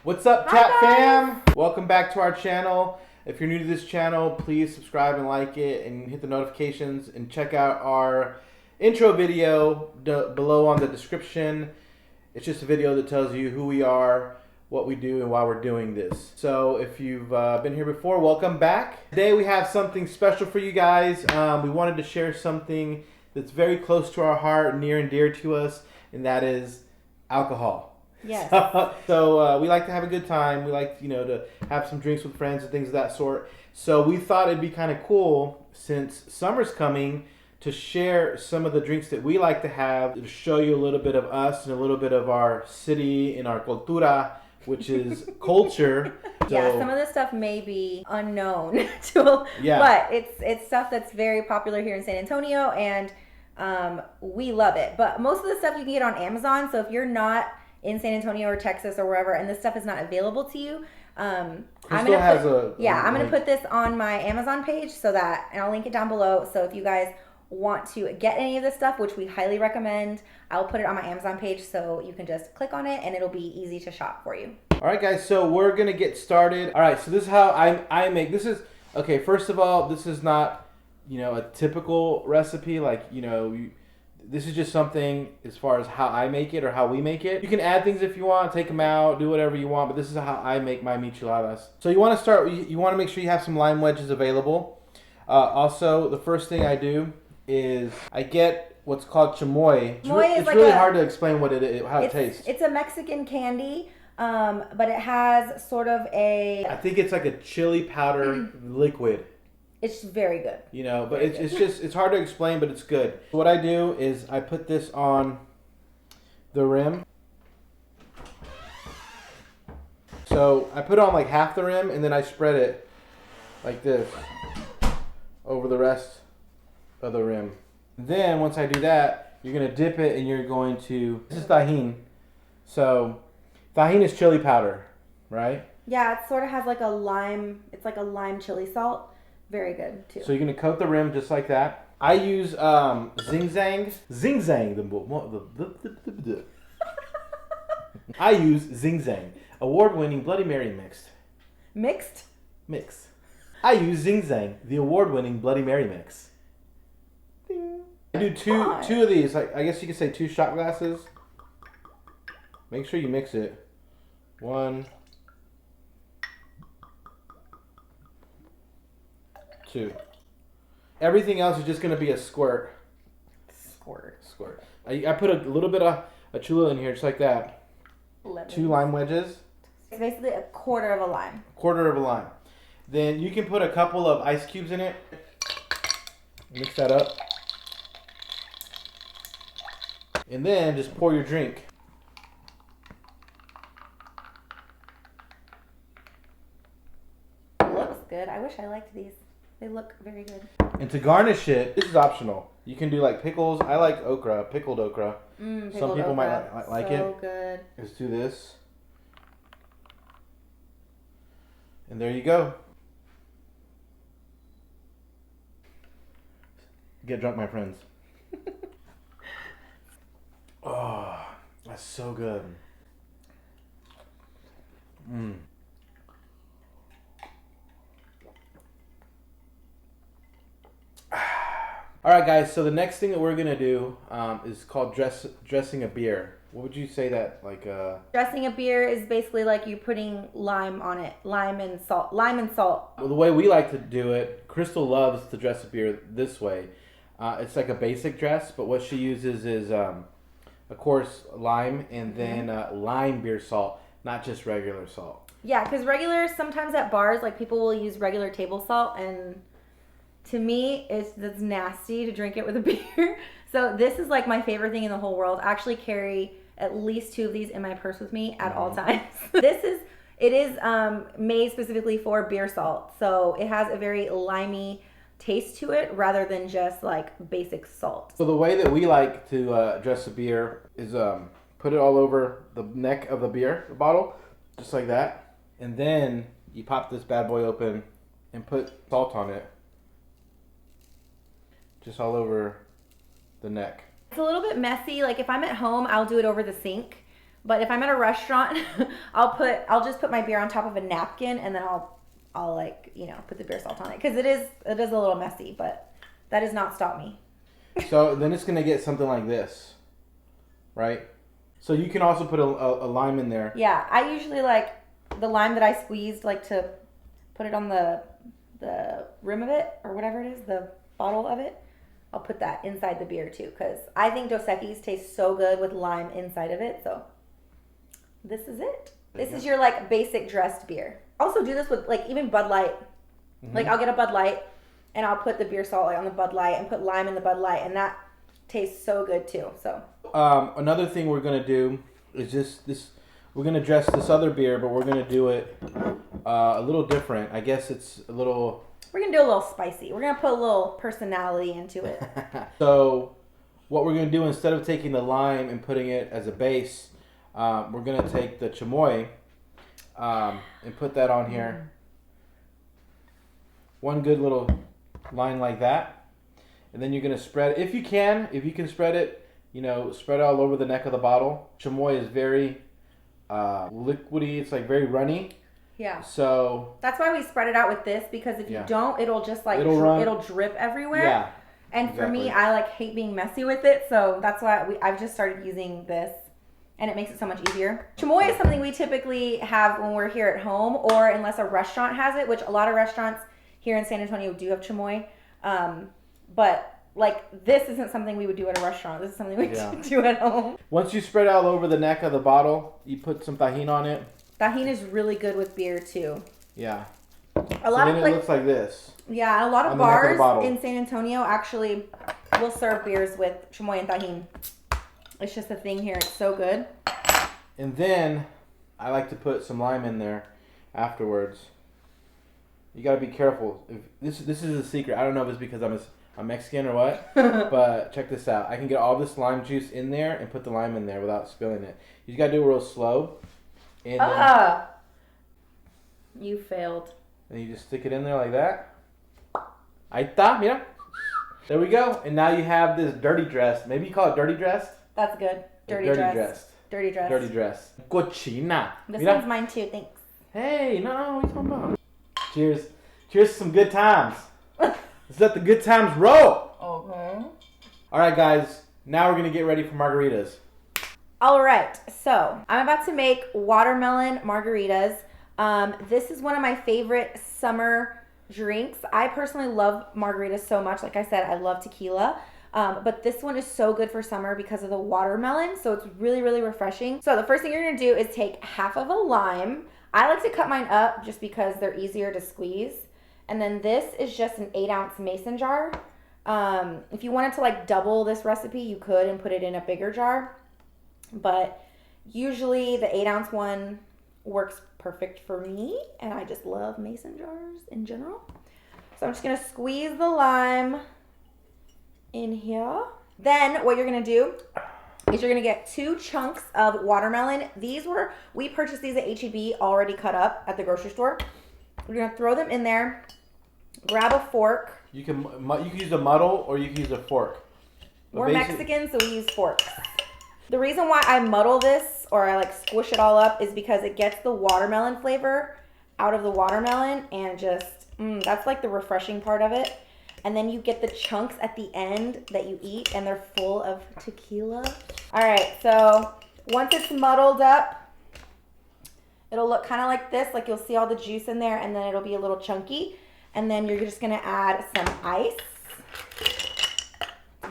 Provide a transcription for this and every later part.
What's up, Tap Fam? Welcome back to our channel. If you're new to this channel, please subscribe and like it and hit the notifications and check out our intro video below on the description. It's just a video that tells you who we are, what we do, and why we're doing this. So if you've been here before, welcome back. Today we have something special for you guys. We wanted to share something that's very close to our heart, near and dear to us, and that is alcohol. Yes. So we like to have a good time. We like, to have some drinks with friends and things of that sort. So we thought it'd be kind of cool, since summer's coming, to share some of the drinks that we like to have, to show you a little bit of us and a little bit of our city and our cultura, which is culture. So, yeah, some of this stuff may be unknown to, yeah, but it's stuff that's very popular here in San Antonio, and we love it. But most of the stuff you can get on Amazon. So if you're not in San Antonio or Texas or wherever, and this stuff is not available to you, I'm gonna put this on my Amazon page and I'll link it down below. So if you guys want to get any of this stuff, which we highly recommend, I'll put it on my Amazon page so you can just click on it and it'll be easy to shop for you. All right, guys, so we're gonna get started. All right, so this is how I make. This is okay. First of all, this is not a typical recipe, like this is just something as far as how I make it or how we make it. You can add things if you want, take them out, do whatever you want, but this is how I make my micheladas. So you want to start, you want to make sure you have some lime wedges available. Also, the first thing I do is I get what's called chamoy. It's really hard to explain what how it tastes. It's a Mexican candy, but it has sort of I think it's like a chili powder liquid. It's very good. But it's hard to explain, but it's good. What I do is I put this on the rim. So I put on like half the rim, and then I spread it like this over the rest of the rim. Then once I do that, you're going to dip it, and you're going to, this is tajin. So tajin is chili powder, right? Yeah, it sort of has like a lime, it's like a lime chili salt. Very good too. So you're gonna coat the rim just like that. I use Zing Zang. I use Zing Zang, award-winning Bloody Mary mixed. Mix. I use Zing Zang, the award-winning Bloody Mary mix. Ding. I do two of these. Like, I guess you could say 2 shot glasses. Make sure you mix it. 1, 2. Everything else is just going to be a squirt. Squirt. I put a little bit of a chulo in here, just like that. 2 lime wedges. It's basically a quarter of a lime. Then you can put a couple of ice cubes in it. Mix that up. And then just pour your drink. Looks good. I wish I liked these. They look very good. And to garnish it, this is optional. You can do like pickles. I like okra, pickled okra. Some people might like it. So good. Let's do this. And there you go. Get drunk, my friends. Oh, that's so good. All right, guys, so the next thing that we're going to do is called dressing a beer. What would you say that, like... Dressing a beer is basically like you putting lime on it. Lime and salt. Well, the way we like to do it, Crystal loves to dress a beer this way. It's like a basic dress, but what she uses is, of course, lime and then lime beer salt, not just regular salt. Yeah, because sometimes at bars, like people will use regular table salt, and... to me, that's nasty to drink it with a beer. So this is like my favorite thing in the whole world. I actually carry at least 2 of these in my purse with me at all times. It is made specifically for beer salt. So it has a very limey taste to it rather than just like basic salt. So the way that we like to dress a beer is put it all over the neck of the beer bottle, just like that. And then you pop this bad boy open and put salt on it. Just all over the neck. It's a little bit messy. Like if I'm at home, I'll do it over the sink. But if I'm at a restaurant, I'll just put my beer on top of a napkin, and then I'll like, you know, put the beer salt on it, because it is a little messy, but that does not stop me. So then it's gonna get something like this, right? So you can also put a lime in there. Yeah, I usually like the lime that I squeezed, like to put it on the rim of it, or whatever it is, the bottle of it. I'll put that inside the beer too, because I think Dos Equis taste so good with lime inside of it. So this is it. This is your like basic dressed beer. Also do this with like even Bud Light. Mm-hmm. Like I'll get a Bud Light and I'll put the beer salt on the Bud Light and put lime in the Bud Light, and that tastes so good too. So another thing we're gonna do is this. We're gonna dress this other beer, but we're gonna do it a little different. I guess it's a little. We're gonna do a little spicy. We're gonna put a little personality into it. So, what we're gonna do, instead of taking the lime and putting it as a base, we're gonna take the chamoy and put that on here. One good little line like that, and then you're gonna spread. If you can spread it, you know, spread it all over the neck of the bottle. Chamoy is very liquidy. It's like very runny. Yeah. So that's why we spread it out with this, because if you don't, it'll just like it'll drip everywhere. Yeah. And for me, I like hate being messy with it, so that's why I've just started using this, and it makes it so much easier. Chamoy is something we typically have when we're here at home, or unless a restaurant has it, which a lot of restaurants here in San Antonio do have chamoy. But like, this isn't something we would do at a restaurant. This is something we do at home. Once you spread all over the neck of the bottle, you put some tahini on it. Tahini is really good with beer too. Yeah. A lot of it looks like this. Yeah, a lot of bars in San Antonio actually will serve beers with chamoy and tahini. It's just a thing here. It's so good. And then I like to put some lime in there afterwards. You gotta be careful. This is a secret. I don't know if it's because I'm Mexican or what, but check this out. I can get all this lime juice in there and put the lime in there without spilling it. You just gotta do it real slow. And you failed. And you just stick it in there like that. Ahí está, mira. There we go. And now you have this dirty dress. Maybe you call it dirty dressed? That's good. Dirty dressed. Dirty dress. Dirty dress. Cochina. This one's mine too, thanks. Hey, no, what are you talking about? Cheers. Cheers to some good times. Let's let the good times roll. Okay. All right, guys. Now we're going to get ready for margaritas. All right. So I'm about to make watermelon margaritas. This is one of my favorite summer drinks. I personally love margaritas so much. Like I said, I love tequila. But this one is so good for summer because of the watermelon. So it's really, really refreshing. So the first thing you're going to do is take half of a lime. I like to cut mine up just because they're easier to squeeze. And then this is just an 8-ounce mason jar. If you wanted to like double this recipe, you could and put it in a bigger jar. But usually the 8-ounce one works perfect for me. And I just love mason jars in general. So I'm just going to squeeze the lime in here. Then what you're going to do is you're going to get 2 chunks of watermelon. We purchased these at H-E-B already cut up at the grocery store. We're going to throw them in there. Grab a fork. You can use a muddle or you can use a fork. We're Mexican, so we use forks. The reason why I muddle this, or I like squish it all up, is because it gets the watermelon flavor out of the watermelon, and just, that's like the refreshing part of it. And then you get the chunks at the end that you eat, and they're full of tequila. All right, so once it's muddled up, it'll look kind of like this, like you'll see all the juice in there, and then it'll be a little chunky. And then you're just gonna add some ice.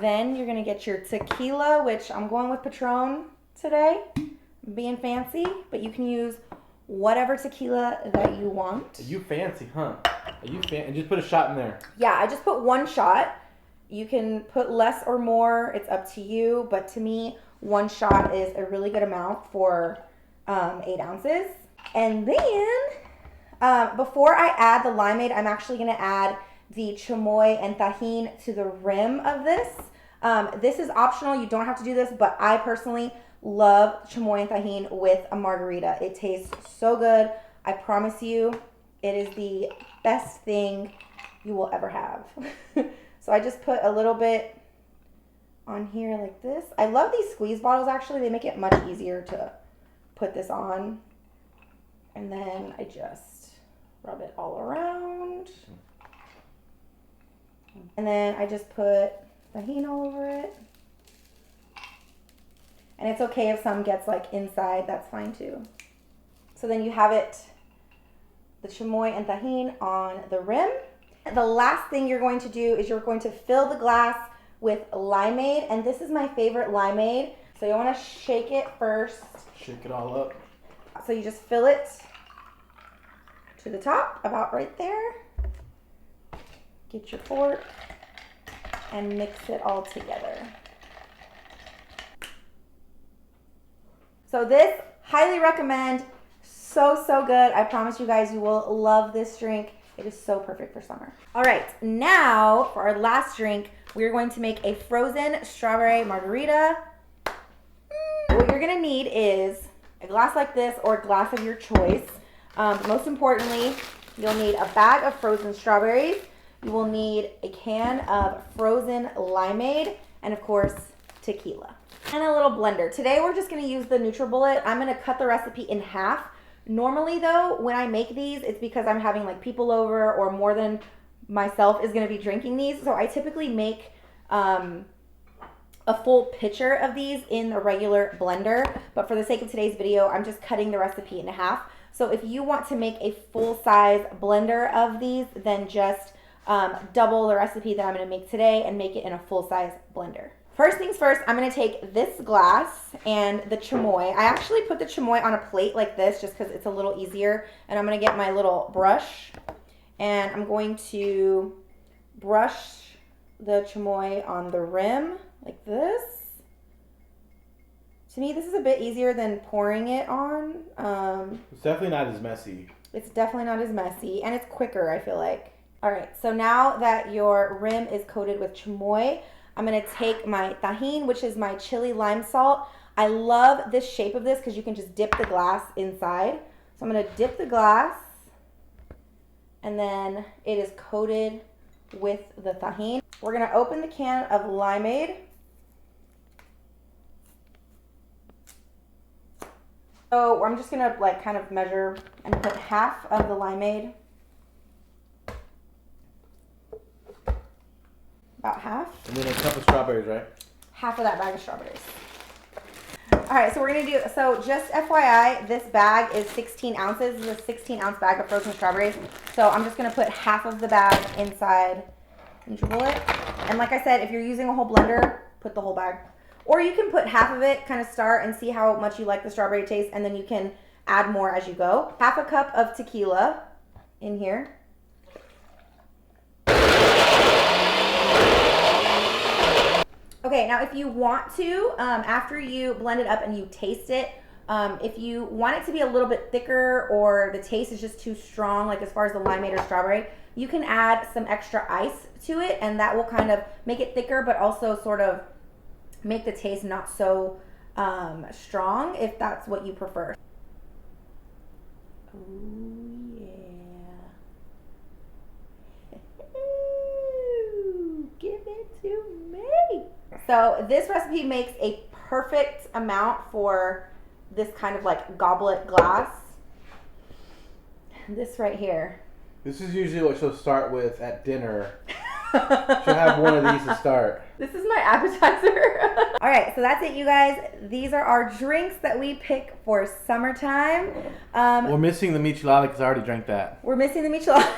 Then you're gonna get your tequila, which I'm going with Patron today. I'm being fancy, but you can use whatever tequila that you want. Are you fancy, huh? And just put a shot in there. Yeah, I just put 1 shot. You can put less or more, it's up to you. But to me, 1 shot is a really good amount for 8 ounces. And then, before I add the limeade, I'm actually gonna add the chamoy and tajin to the rim of this. This is optional, you don't have to do this, but I personally love chamoy and tajin with a margarita. It tastes so good. I promise you, it is the best thing you will ever have. So I just put a little bit on here like this. I love these squeeze bottles actually. They make it much easier to put this on, and then I just rub it all around. And then I just put tahini all over it. And it's okay if some gets like inside, that's fine too. So then you have it, the chamoy and tahini on the rim. The last thing you're going to do is you're going to fill the glass with limeade, and this is my favorite limeade. So you want to shake it first. Shake it all up. So you just fill it to the top, about right there. Get your fork and mix it all together. So this, highly recommend. So, so good. I promise you guys, you will love this drink. It is so perfect for summer. All right, now for our last drink, we're going to make a frozen strawberry margarita. What you're gonna need is a glass like this or a glass of your choice. Most importantly, you'll need a bag of frozen strawberries. You will need a can of frozen limeade, and of course, tequila. And a little blender. Today we're just gonna use the NutriBullet. I'm gonna cut the recipe in half. Normally though, when I make these, it's because I'm having like people over or more than myself is gonna be drinking these. So I typically make a full pitcher of these in a regular blender. But for the sake of today's video, I'm just cutting the recipe in half. So if you want to make a full-size blender of these, then just double the recipe that I'm gonna make today and make it in a full-size blender. First things first, I'm gonna take this glass and the chamoy. I actually put the chamoy on a plate like this just because it's a little easier. And I'm gonna get my little brush and I'm going to brush the chamoy on the rim like this. To me, this is a bit easier than pouring it on. It's definitely not as messy. It's definitely not as messy, and it's quicker, I feel like. All right, so now that your rim is coated with chamoy, I'm gonna take my tahini, which is my chili lime salt. I love this shape of this because you can just dip the glass inside. So I'm gonna dip the glass, and then it is coated with the tahini. We're gonna open the can of limeade. So I'm just gonna like kind of measure and put half of the limeade. About half. And then a cup of strawberries, right? Half of that bag of strawberries. All right, so we're gonna do, so just FYI, this bag is 16 ounces. This is a 16-ounce bag of frozen strawberries. So I'm just gonna put half of the bag inside NutriBullet. And like I said, if you're using a whole blender, put the whole bag. Or you can put half of it, kind of start and see how much you like the strawberry taste, and then you can add more as you go. Half a cup of tequila in here. Okay, now if you want to, after you blend it up and you taste it, if you want it to be a little bit thicker or the taste is just too strong, like as far as the limeade or strawberry, you can add some extra ice to it, and that will kind of make it thicker, but also sort of make the taste not so strong if that's what you prefer. Oh yeah. Give it to me. So this recipe makes a perfect amount for this kind of like goblet glass. This right here. This is usually what she'll start with at dinner. She'll have one of these to start. This is my appetizer. All right, so that's it, you guys. These are our drinks that we pick for summertime. We're missing the michelada because I already drank that. We're missing the michelada.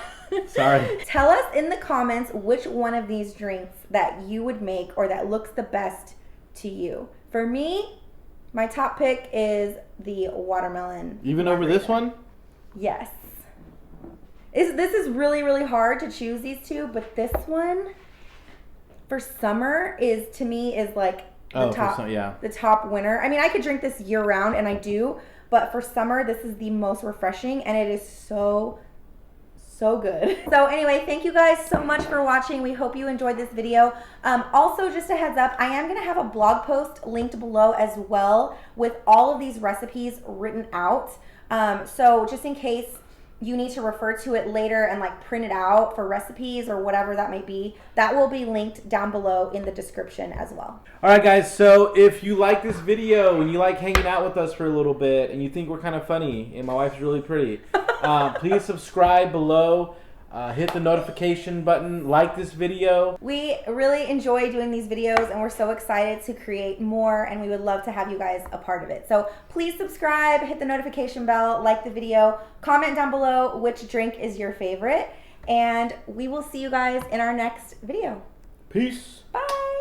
Sorry. Tell us in the comments which one of these drinks that you would make or that looks the best to you. For me, my top pick is the watermelon. Even over this one? Yes. This is really, really hard to choose these two, but this one for summer is, to me, is like the top winner. I mean, I could drink this year round, and I do, but for summer, this is the most refreshing, and it is so good. So anyway, thank you guys so much for watching. We hope you enjoyed this video. Also, just a heads up, I am gonna have a blog post linked below as well with all of these recipes written out. So just in case you need to refer to it later and like print it out for recipes or whatever that may be, that will be linked down below in the description as well. All right, guys. So if you like this video and you like hanging out with us for a little bit and you think we're kind of funny and my wife's really pretty, please subscribe below. Hit the notification button, like this video. We really enjoy doing these videos and we're so excited to create more, and we would love to have you guys a part of it. So please subscribe, hit the notification bell, like the video, comment down below which drink is your favorite, and we will see you guys in our next video. Peace. Bye.